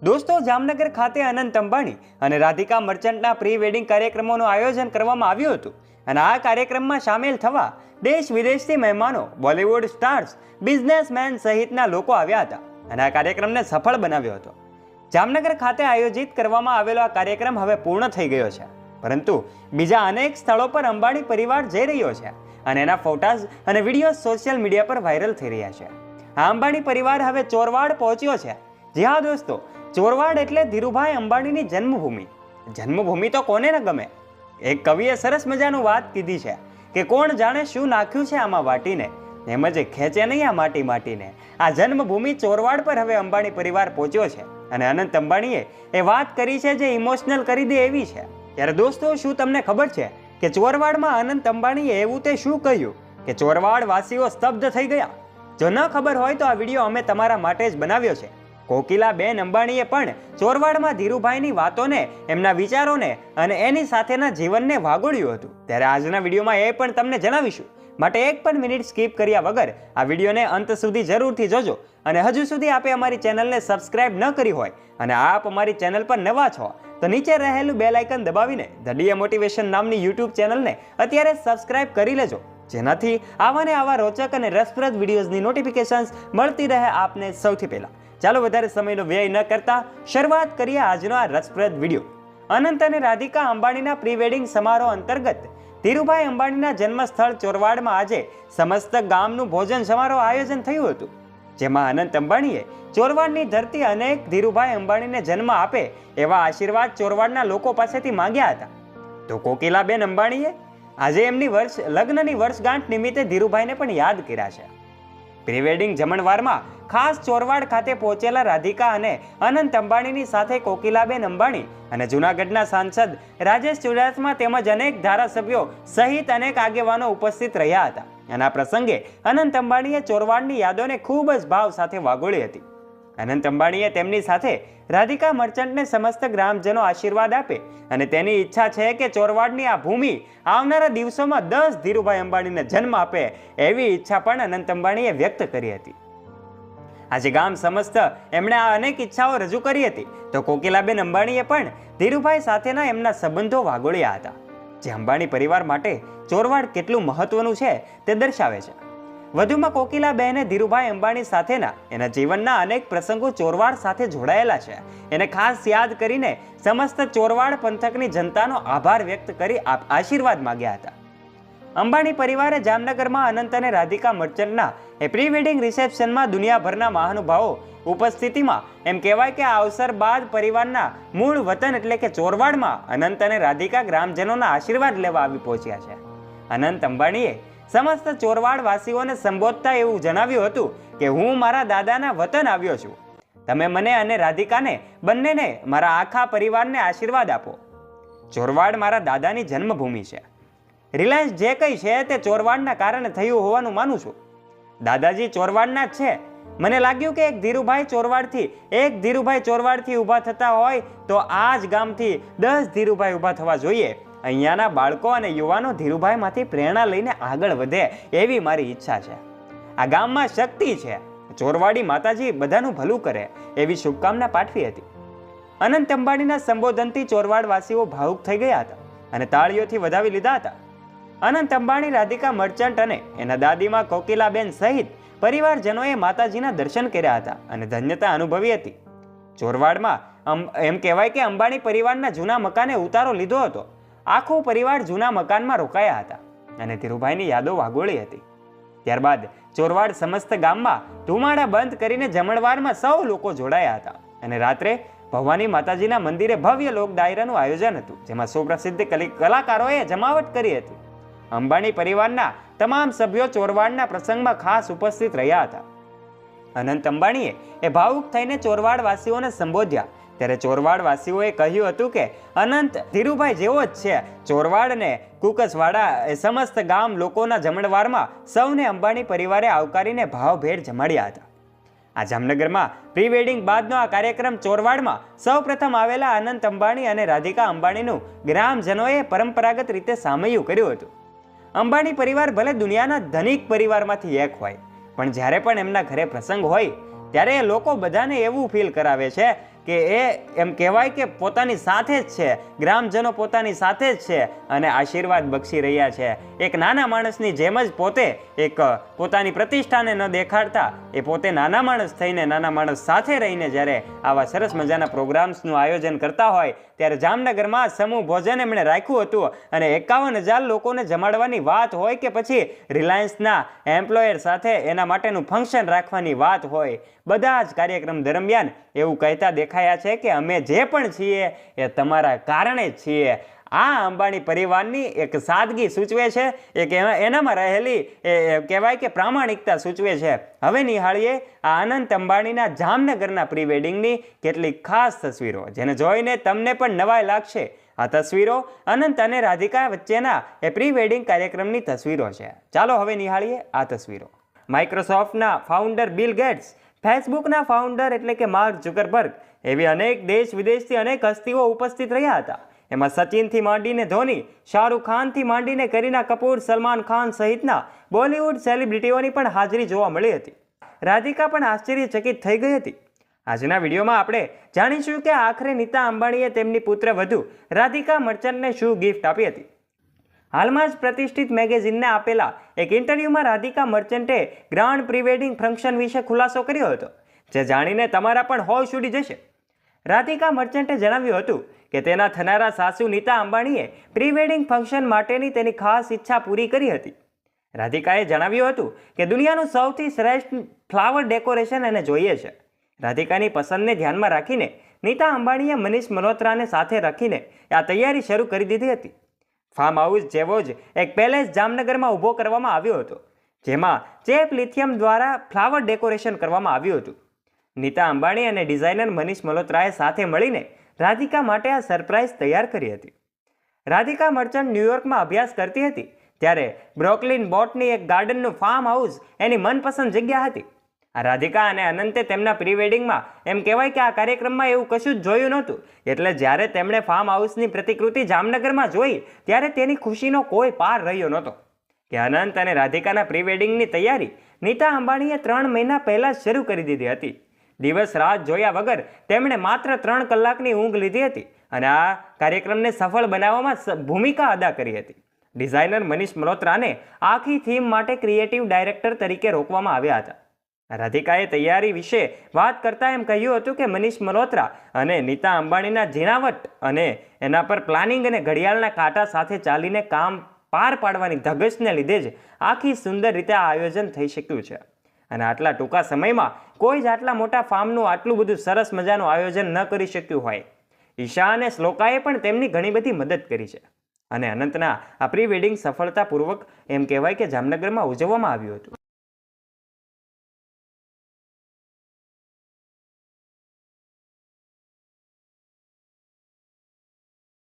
દોસ્તો, જામનગર ખાતે અનંત અંબાણી અને રાધિકા મર્ચન્ટના પ્રી વેડિંગ કાર્યક્રમોનું આયોજન કરવામાં આવ્યું હતું અને આ કાર્યક્રમમાં સામેલ થવા દેશ વિદેશથી મહેમાનો, બોલિવૂડ સ્ટાર્સ, બિઝનેસમેન સહિતના લોકો આવ્યા હતા અને આ કાર્યક્રમને સફળ બનાવ્યો હતો. જામનગર ખાતે આયોજિત કરવામાં આવેલો આ કાર્યક્રમ હવે પૂર્ણ થઈ ગયો છે, પરંતુ બીજા અનેક સ્થળો પર અંબાણી પરિવાર જઈ રહ્યો છે અને એના ફોટાઝ અને વિડીયો સોશિયલ મીડિયા પર વાયરલ થઈ રહ્યા છે. આ અંબાણી પરિવાર હવે ચોરવાડ પહોંચ્યો છે. જી હા દોસ્તો, ચોરવાડ એટલે ધીરુભાઈ અંબાણીની જન્મભૂમિ. જન્મભૂમિ તો કોને ન ગમે. એક કવિએ સરસ મજાનું વાત કીધી છે કે કોણ જાણે શું નાખ્યું છે આમાં વાટીને, એમ જ ખેંચે નહીં આ માટી માટીને. આ જન્મભૂમિ ચોરવાડ પર હવે અંબાણી પરિવાર પહોંચ્યો છે અને અનંત અંબાણીએ એ વાત કરી છે જે ઇમોશનલ કરી દે એવી છે. ત્યારે દોસ્તો, શું તમને ખબર છે કે ચોરવાડમાં અનંત અંબાણીએ એવું તે શું કહ્યું કે ચોરવાડ વાસીઓ સ્તબ્ધ થઈ ગયા? જો ન ખબર હોય તો આ વિડીયો અમે તમારા માટે જ બનાવ્યો છે. કોકિલાબેન અંબાણીએ પણ ચોરવાડમાં ધીરુભાઈની વાતોને, એમના વિચારોને અને એની સાથેના જીવનને વાગોળ્યું હતું. ત્યારે આજના વિડીયોમાં એ પણ તમને જણાવીશું, માટે એક પણ મિનિટ સ્કીપ કર્યા વગર આ વિડીયોને અંત સુધી જરૂરથી જોજો. અને હજુ સુધી આપે અમારી ચેનલને સબસ્ક્રાઇબ ન કરી હોય અને આપ અમારી ચેનલ પર નવા છો તો નીચે રહેલું બેલ આઇકન દબાવીને ધ ડીએ મોટિવેશન નામની યુટ્યુબ ચેનલને અત્યારે સબસ્ક્રાઇબ કરી લેજો, જેનાથી આવા ને આવા રોચક અને રસપ્રદ વિડીયોઝની નોટિફિકેશન્સ મળતી રહે આપને સૌથી પહેલા. ચાલો વધારે સમયનો વ્યય ન કરતા શરૂઆત કરીએ આજનો આ રસપ્રદ વિડીયો. અનંત અને રાધિકા અંબાણીના પ્રી વેડિંગ સમારોહ અંતર્ગત ધીરુભાઈ અંબાણીના જન્મસ્થળ ચોરવાડમાં આજે સમસ્ત ગામનું ભોજન સમારોહ આયોજન થયું હતું, જેમાં અનંત અંબાણીએ ચોરવાડની ધરતી અનેક ધીરુભાઈ અંબાણીને જન્મ આપે એવા આશીર્વાદ ચોરવાડના લોકો પાસેથી માંગ્યા હતા. તો કોકિલાબેન અંબાણીએ આજે એમની લગ્નની વર્ષગાંઠ નિમિત્તે ધીરુભાઈને પણ યાદ કર્યા છે. પ્રી વેડિંગ જમણવારમાં ખાસ ચોરવાડ ખાતે પહોંચેલા રાધિકા અને અનંત અંબાણીની સાથે કોકિલાબેન અંબાણી અને જૂનાગઢના સાંસદ રાજેશ ચુડાસમા તેમજ અનેક ધારાસભ્યો સહિત અનેક આગેવાનો ઉપસ્થિત રહ્યા હતા. અને આ પ્રસંગે અનંત અંબાણીએ ચોરવાડની યાદોને ખૂબ જ ભાવ સાથે વાગોળી હતી. અનંત અંબાણીએ તેમની સાથે રાધિકા મર્ચન્ટને સમસ્ત ગ્રામજનો આશીર્વાદ આપે અને તેની ઈચ્છા છે કે ચોરવાડની આ ભૂમિ આવનારા દિવસોમાં 10 ધીરુભાઈ અંબાણીને જન્મ આપે એવી ઈચ્છા પણ અનંત અંબાણીએ વ્યક્ત કરી હતી. આજે ગામ સમસ્ત એમણે આ અનેક ઈચ્છાઓ રજૂ કરી હતી. તો કોકિલાબેન અંબાણીએ પણ ધીરુભાઈ સાથેના એમના સંબંધો વાગોળ્યા હતા, જે અંબાણી પરિવાર માટે ચોરવાડ કેટલું મહત્વનું છે તે દર્શાવે છે. વધુમાં કોકિલાબહેને ધીરુભાઈ અંબાણી સાથેના એના જીવનના અનેક પ્રસંગો ચોરવાડ સાથે જોડાયેલા છે એને ખાસ યાદ કરીને સમસ્ત ચોરવાડ પંથકની જનતાનો આભાર વ્યક્ત કરી આશીર્વાદ માંગ્યા હતા. અંબાણી પરિવારે જામનગરમાં અનંત અને રાધિકા મર્ચન્ટના એ પ્રી વેડિંગ રિસેપ્શનમાં દુનિયાભરના મહાનુભાવો ઉપસ્થિતિમાં એમ કહેવાય કે આ અવસર બાદ પરિવારના મૂળ વતન એટલે કે ચોરવાડમાં અનંત અને રાધિકા ગ્રામજનોના આશીર્વાદ લેવા આવી પહોંચ્યા છે. અનંત અંબાણીએ સમસ્ત ચોરવાડ વાસીઓને સંબોધતા એવું જણાવ્યું હતું કે હું મારા દાદાના વતન આવ્યો છું. તમે મને અને રાધિકાને બંનેને, મારા આખા પરિવારને આશીર્વાદ આપો. ચોરવાડ મારા દાદાની જન્મભૂમિ છે. રિલાયન્સ જે કંઈ છે તે ચોરવાડના કારણે થયું હોવાનું માનું છું. દાદાજી ચોરવાડના જ છે. મને લાગ્યું કે એક ધીરુભાઈ ચોરવાડથી ઊભા થતા હોય તો આ જ ગામથી 10 ધીરુભાઈ ઊભા થવા જોઈએ. અહીંયાના બાળકો અને યુવાનો ધીરુભાઈમાંથી પ્રેરણા લઈને આગળ વધે એવી મારી ઈચ્છા છે. આ ગામમાં શક્તિ છે. ચોરવાડી માતાજી બધાનું ભલું કરે એવી શુભકામના પાઠવી હતી. અનંત અંબાણીના સંબોધનથી ચોરવાડવાસીઓ ભાવુક થઈ ગયા હતા અને તાળીઓથી વધાવી લીધા હતા. અનંત અંબાણી, રાધિકા મર્ચન્ટ અને એના દાદીમાં કોકિલાબેન સહિત પરિવારજનોએ માતાજીના દર્શન કર્યા હતા અને ધન્યતા અનુભવી હતી. ચોરવાડમાં એમ કહેવાય કે અંબાણી પરિવારના જૂના મકાને ઉતારો લીધો હતો. આખો પરિવાર જૂના મકાનમાં રોકાયા હતા અને ધીરુભાઈની યાદો વાગોળી હતી. ત્યારબાદ ચોરવાડ સમસ્ત ગામમાં ધુમાડા બંધ કરીને જમણવારમાં સૌ લોકો જોડાયા હતા અને રાત્રે ભવાની માતાજીના મંદિરે ભવ્ય લોક ડાયરાનું આયોજન હતું, જેમાં સુપ્રસિદ્ધ કલાકારોએ જમાવટ કરી હતી. અંબાણી પરિવારના તમામ સભ્યો ચોરવાડના પ્રસંગમાં ખાસ ઉપસ્થિત રહ્યા હતા. અનંત અંબાણીએ એ ભાવુક થઈને ચોરવાડવાસીઓને સંબોધ્યા. ત્યારે ચોરવાડવાસીઓએ કહ્યું હતું કે અનંત ધીરુભાઈ જેવો જ છે. ચોરવાડ અને કુકસવાડા એ સમસ્ત ગામ લોકોના જમણવારમાં સૌને અંબાણી પરિવારે આવકારીને ભાવભેર જમાડ્યા હતા. આ જામનગરમાં પ્રી વેડિંગ બાદનો આ કાર્યક્રમ ચોરવાડમાં સૌપ્રથમ આવેલા અનંત અંબાણી અને રાધિકા અંબાણીનું ગ્રામજનોએ પરંપરાગત રીતે સામૈયું કર્યું હતું. અંબાણી પરિવાર ભલે દુનિયાના ધનિક પરિવારમાંથી એક હોય, પણ જ્યારે પણ એમના ઘરે પ્રસંગ હોય ત્યારે લોકો બધાને એવું ફીલ કરાવે છે કે એ એમ કહેવાય કે પોતાની સાથે જ છે, ગ્રામજનો પોતાની સાથે જ છે અને આશીર્વાદ બક્ષી રહ્યા છે. એક નાના માણસની જેમ જ પોતે એક પોતાની પ્રતિષ્ઠાને ન દેખાડતા એ પોતે નાના માણસ થઈને નાના માણસ સાથે રહીને જ્યારે આવા સરસ મજાના પ્રોગ્રામ્સનું આયોજન કરતા હોય ત્યારે જામનગરમાં સમૂહ ભોજન એમણે રાખ્યું હતું અને 51,000 લોકોને જમાડવાની વાત હોય કે પછી રિલાયન્સના એમ્પ્લોયર સાથે એના માટેનું ફંક્શન રાખવાની વાત હોય, બધા જ કાર્યક્રમ દરમિયાન એવું કહેતા દેખાયા છે કે અમે જે પણ છીએ એ તમારા કારણે જ છીએ. આ અંબાણી પરિવારની એક સાદગી સૂચવે છે, એક એનામાં રહેલી કહેવાય કે પ્રામાણિકતા સૂચવે છે. હવે નિહાળીએ આ અનંત અંબાણીના જામનગરના પ્રી વેડિંગની કેટલીક ખાસ તસવીરો, જેને જોઈને તમને પણ નવાઈ લાગશે. આ તસવીરો અનંત અને રાધિકા વચ્ચેના એ પ્રી વેડિંગ કાર્યક્રમની તસવીરો છે. ચાલો હવે નિહાળીએ આ તસવીરો. માઇક્રોસોફ્ટના ફાઉન્ડર બિલ ગેટ્સ, ફેસબુકના ફાઉન્ડર એટલે કે માર્ક ઝુકરબર્ગ, એવી અનેક દેશ વિદેશથી અનેક હસ્તીઓ ઉપસ્થિત રહ્યા હતા. એમાં સચિનથી માંડીને ધોની, શાહરૂખ ખાનથી માંડીને કરીના કપૂર, સલમાન ખાન સહિતના બોલિવૂડ સેલિબ્રિટીઓની પણ હાજરી જોવા મળી હતી. રાધિકા પણ આશ્ચર્યચકિત થઈ ગઈ હતી. આજના વિડીયોમાં આપણે જાણીશું કે આખરે નીતા અંબાણીએ તેમની પુત્રવધુ રાધિકા મર્ચન્ટને શું ગિફ્ટ આપી હતી. હાલમાં જ પ્રતિષ્ઠિત મેગેઝિનને આપેલા એક ઇન્ટરવ્યુમાં રાધિકા મર્ચન્ટે ગ્રાન્ડ પ્રી વેડિંગ ફંક્શન વિશે ખુલાસો કર્યો હતો, જે જાણીને તમારા પણ હોશ ઉડી જશે. રાધિકા મર્ચન્ટે જણાવ્યું હતું કે તેના થનારા સાસુ નીતા અંબાણીએ પ્રી વેડિંગ ફંક્શન માટેની તેની ખાસ ઈચ્છા પૂરી કરી હતી. રાધિકાએ જણાવ્યું હતું કે દુનિયાનું સૌથી શ્રેષ્ઠ ફ્લાવર ડેકોરેશન એને જોઈએ છે. રાધિકાની પસંદને ધ્યાનમાં રાખીને નીતા અંબાણીએ મનીષ મલ્હોત્રાને સાથે રાખીને આ તૈયારી શરૂ કરી દીધી હતી. ફાર્મ હાઉસ જેવો જ એક પેલેસ જામનગરમાં ઊભો કરવામાં આવ્યો હતો, જેમાં ચેપ લિથિયમ દ્વારા ફ્લાવર ડેકોરેશન કરવામાં આવ્યું હતું. નીતા અંબાણી અને ડિઝાઇનર મનીષ મલ્હોત્રાએ સાથે મળીને રાધિકા માટે આ સરપ્રાઇઝ તૈયાર કરી હતી. રાધિકા મર્ચન્ટ ન્યૂયોર્કમાં અભ્યાસ કરતી હતી ત્યારે બ્રોકલિન બોટની એક ગાર્ડનનું ફાર્મ હાઉસ એની મનપસંદ જગ્યા હતી. આ રાધિકા અને અનંતે તેમના પ્રી વેડિંગમાં એમ કહેવાય કે આ કાર્યક્રમમાં એવું કશું જ જોયું નહોતું, એટલે જ્યારે તેમણે ફાર્મ હાઉસની પ્રતિકૃતિ જામનગરમાં જોઈ ત્યારે તેની ખુશીનો કોઈ પાર રહ્યો નહોતો કે અનંત અને રાધિકાના પ્રી વેડિંગની તૈયારી નીતા અંબાણીએ 3 મહિના પહેલા જ શરૂ કરી દીધી હતી. દિવસ રાત જોયા વગર તેમણે માત્ર 3 કલાકની ઊંઘ લીધી હતી અને આ કાર્યક્રમને સફળ બનાવવામાં ભૂમિકા અદા કરી હતી. ડિઝાઇનર મનીષ મલ્હોત્રાને આખી થીમ માટે ક્રિએટિવ ડાયરેક્ટર તરીકે રોકવામાં આવ્યા હતા. રાધિકાએ તૈયારી વિશે વાત કરતા એમ કહ્યું હતું કે મનીષ મલ્હોત્રા અને નીતા અંબાણીના ઝીણાવટ અને એના પર પ્લાનિંગ અને ઘડિયાળના કાંટા સાથે ચાલીને કામ પાર પાડવાની ધગશને લીધે જ આખી સુંદર રીતે આ આયોજન થઈ શક્યું છે. અને આટલા ટૂંકા સમયમાં કોઈ જ આટલા મોટા ફાર્મનું આટલું બધું સરસ મજાનું આયોજન ન કરી શક્યું હોય. ઈશા અને શ્લોકાએ પણ તેમની ઘણી બધી મદદ કરી છે અને અનંતના આ પ્રી વેડિંગ સફળતાપૂર્વક એમ કહેવાય કે જામનગરમાં ઉજવવામાં આવ્યું હતું.